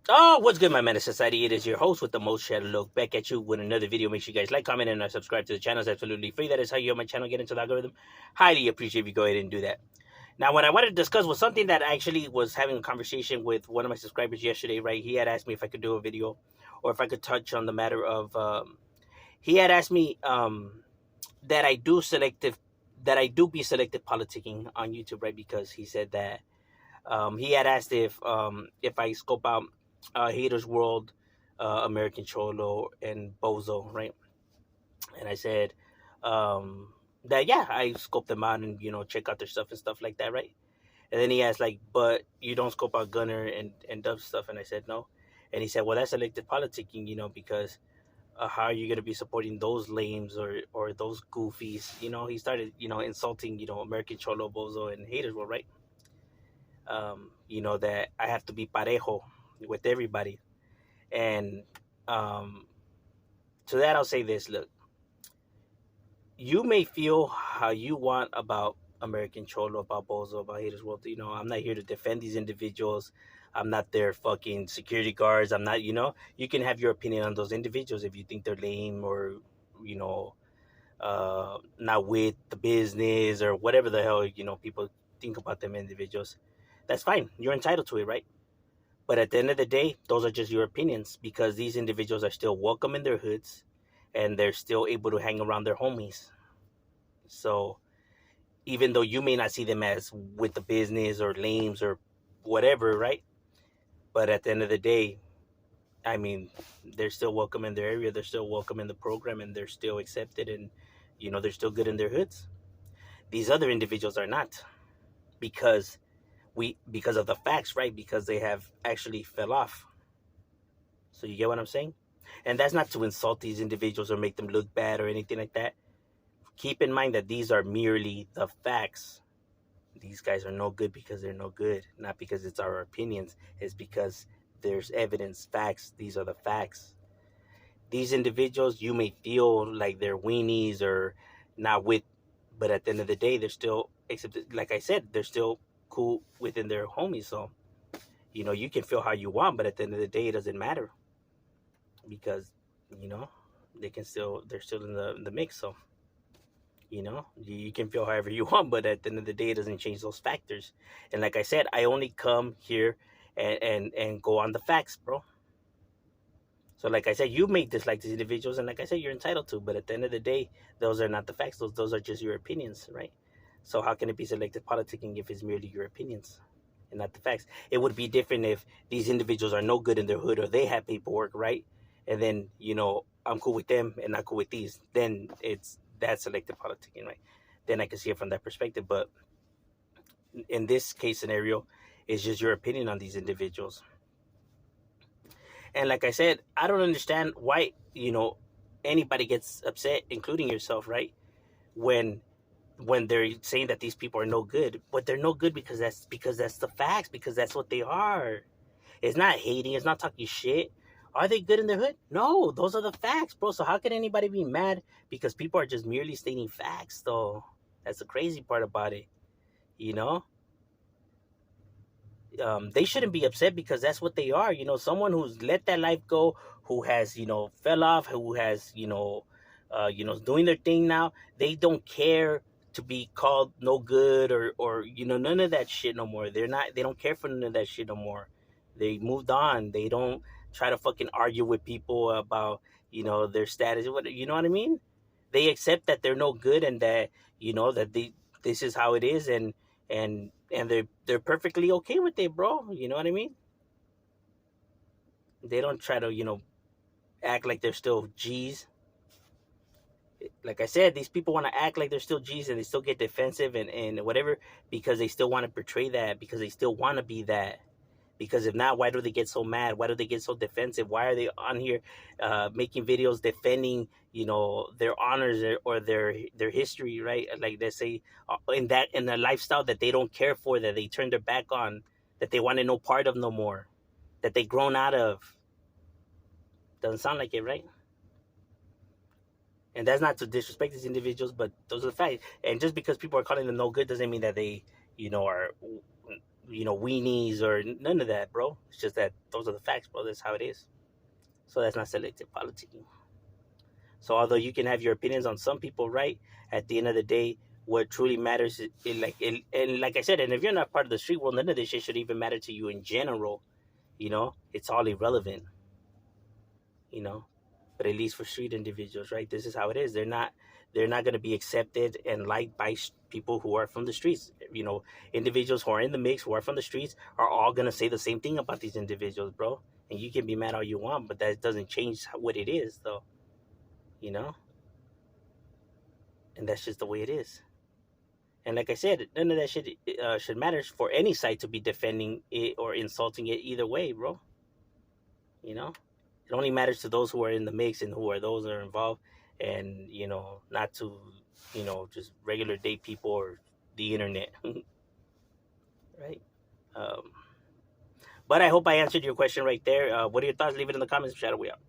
Oh, what's good, my man of society? It is your host with the most shadow look back at you with another video. Make sure you guys like, comment, and subscribe to the channel. It's absolutely free. That is how you on my channel get into the algorithm. Highly appreciate if you go ahead and do that. Now, what I wanted to discuss was something that I actually was having a conversation with one of my subscribers yesterday, right? He had asked me if I could do a video or if I could touch on the matter of, he had asked me that I do selective, that I do be selective politicking on YouTube, right? Because he said that he had asked if I scope out Haters World, American Cholo, and Bozo, right? And I said that yeah, I scope them out and check out their stuff and stuff like that, right? And then he asked like, but you don't scope out Gunner and Dub stuff, and I said no. And he said, well, that's selective politicking, because how are you gonna be supporting those lames or those goofies? He started insulting American Cholo, Bozo, and Haters World, right? That I have to be parejo with everybody. And um, to that, I'll say this: look, you may feel how you want about American Cholo, about Bozo, about Haters World. I'm not here to defend these individuals. I'm not their fucking security guards. I'm not, you can have your opinion on those individuals if you think they're lame or, you know, not with the business or whatever the hell, people think about them individuals. That's fine. You're entitled to it, right? But at the end of the day, those are just your opinions because these individuals are still welcome in their hoods and they're still able to hang around their homies. So even though you may not see them as with the business or lames or whatever, right? But at the end of the day, I mean, they're still welcome in their area, they're still welcome in the program, and they're still accepted, and they're still good in their hoods. These other individuals are not because because of the facts, right? Because they have actually fell off. So you get what I'm saying? And that's not to insult these individuals or make them look bad or anything like that. Keep in mind that these are merely the facts. These guys are no good because they're no good, not because it's our opinions. It's because there's evidence, facts. These are the facts. These individuals, you may feel like they're weenies or not with, but at the end of the day, they're still, except like I said, they're still cool within their homies. So, you can feel how you want, but at the end of the day, it doesn't matter because, you know, they're still in the mix. So, you can feel however you want, but at the end of the day, it doesn't change those factors. And like I said, I only come here and go on the facts, bro. So like I said, you may dislike these individuals, and like I said, you're entitled to. But at the end of the day, those are not the facts. Those are just your opinions, right? So how can it be selective politicking if it's merely your opinions and not the facts? It would be different if these individuals are no good in their hood or they have paperwork, right? And then I'm cool with them and not cool with these. Then that's selective politicking, right? Then I can see it from that perspective. But in this case scenario, it's just your opinion on these individuals. And like I said, I don't understand why, anybody gets upset, including yourself, right? When they're saying that these people are no good. But they're no good because that's the facts, because that's what they are. It's not hating, it's not talking shit. Are they good in their hood? No, those are the facts, bro. So how can anybody be mad because people are just merely stating facts though? That's the crazy part about it, you know? They shouldn't be upset because that's what they are. Someone who's let that life go, who has fell off, who has doing their thing now. They don't care to be called no good or none of that shit no more. They don't care for none of that shit no more. They moved on. They don't try to fucking argue with people about their status. What you know what I mean? They accept that they're no good and that that this is how it is, and they're perfectly okay with it, bro. You know what I mean? They don't try to act like they're still G's. Like I said, these people want to act like they're still G's and they still get defensive and whatever because they still want to portray that, because they still want to be that. Because if not, why do they get so mad? Why do they get so defensive? Why are they on here making videos defending their honors or their history, right? Like they say in a lifestyle that they don't care for, that they turn their back on, that they want to no part of no more, that they grown out of. Doesn't sound like it, right? And that's not to disrespect these individuals, but those are the facts. And just because people are calling them no good doesn't mean that they are weenies or none of that, bro. It's just that those are the facts, bro. That's how it is. So that's not selective politicking. So although you can have your opinions on some people, right? At the end of the day, what truly matters and like I said, and if you're not part of the street, well, none of this shit should even matter to you in general. It's all irrelevant. You know, but at least for street individuals, right? This is how it is. They're not going to be accepted and liked by people who are from the streets. Individuals who are in the mix, who are from the streets, are all going to say the same thing about these individuals, bro. And you can be mad all you want, but that doesn't change what it is, though. You know, and that's just the way it is. And like I said, none of that should matter for any side to be defending it or insulting it either way, bro. You know, it only matters to those who are in the mix and who are those that are involved, and not to just regular day people or the internet, right? Um, but I hope I answered your question right there. What are your thoughts? Leave it in the comments. Shadow, we out.